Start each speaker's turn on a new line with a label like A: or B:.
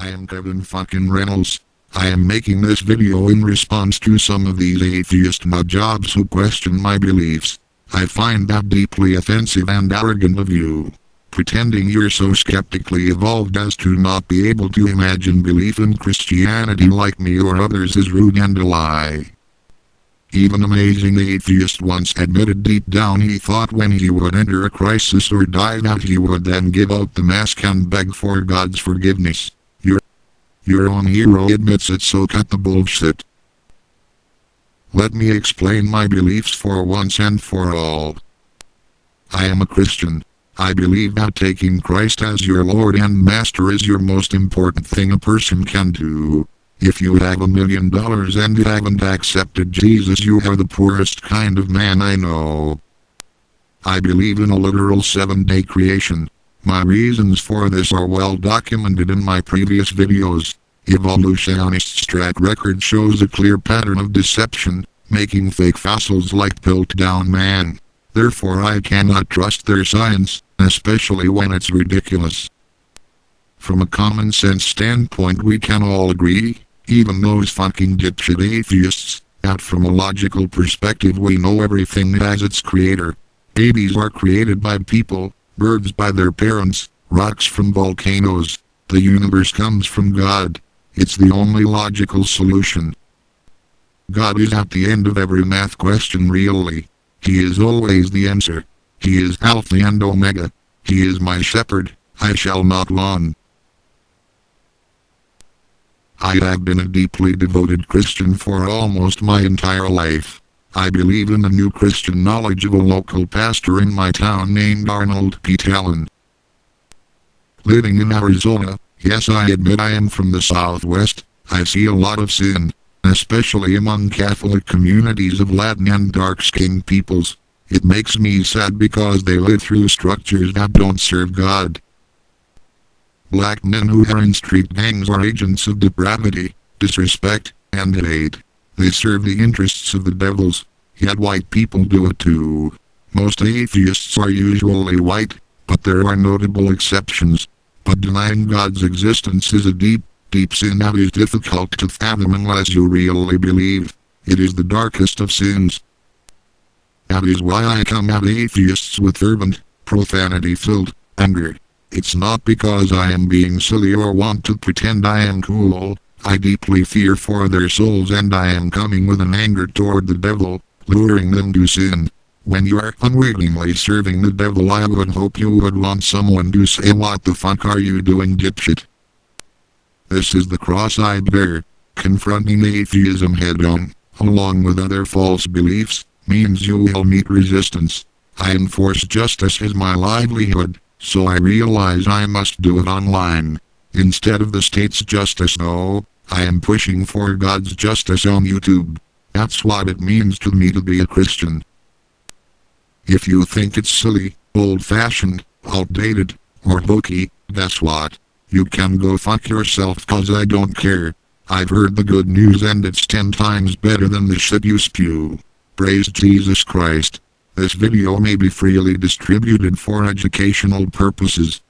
A: I am Kevin fucking Reynolds. I am making this video in response to some of these atheist nutjobs who question my beliefs. I find that deeply offensive and arrogant of you. Pretending you're so skeptically evolved as to not be able to imagine belief in Christianity like me or others is rude and a lie. Even Amazing Atheist once admitted deep down he thought when he would enter a crisis or die that he would then give out the mask and beg for God's forgiveness. Your own hero admits it, so cut the bullshit. Let me explain my beliefs for once and for all. I am a Christian. I believe that taking Christ as your Lord and Master is your most important thing a person can do. If you have $1 million and you haven't accepted Jesus, you are the poorest kind of man I know. I believe in a literal 7-day creation. My reasons for this are well documented in my previous videos. Evolutionists' track record shows a clear pattern of deception, making fake fossils like Piltdown Man. Therefore I cannot trust their science, especially when it's ridiculous. From a common sense standpoint we can all agree, even those fucking dipshit atheists, that from a logical perspective we know everything has its creator. Babies are created by people, birds by their parents, rocks from volcanoes. The universe comes from God. It's the only logical solution. God is at the end of every math question really. He is always the answer. He is Alpha and Omega. He is my shepherd, I shall not want. I have been a deeply devoted Christian for almost my entire life. I believe in the new Christian knowledge of a local pastor in my town named Arnold P. Talon. Living in Arizona, yes, I admit I am from the Southwest, I see a lot of sin, especially among Catholic communities of Latin and dark-skinned peoples. It makes me sad because they live through structures that don't serve God. Black men who are in street gangs are agents of depravity, disrespect, and hate. They serve the interests of the devils, yet white people do it too. Most atheists are usually white, but there are notable exceptions. But denying God's existence is a deep, deep sin that is difficult to fathom unless you really believe. It is the darkest of sins. That is why I come at atheists with fervent, profanity-filled anger. It's not because I am being silly or want to pretend I am cool. I deeply fear for their souls and I am coming with an anger toward the devil, luring them to sin. When you are unwittingly serving the devil, I would hope you would want someone to say, "What the fuck are you doing, dipshit?" This is the cross I bear. Confronting atheism head-on, along with other false beliefs, means you will meet resistance. I enforce justice as my livelihood, so I realize I must do it online. Instead of the state's justice though, I am pushing for God's justice on YouTube. That's what it means to me to be a Christian. If you think it's silly, old-fashioned, outdated, or hokey, guess what? You can go fuck yourself cause I don't care. I've heard the good news and it's 10 times better than the shit you spew. Praise Jesus Christ. This video may be freely distributed for educational purposes.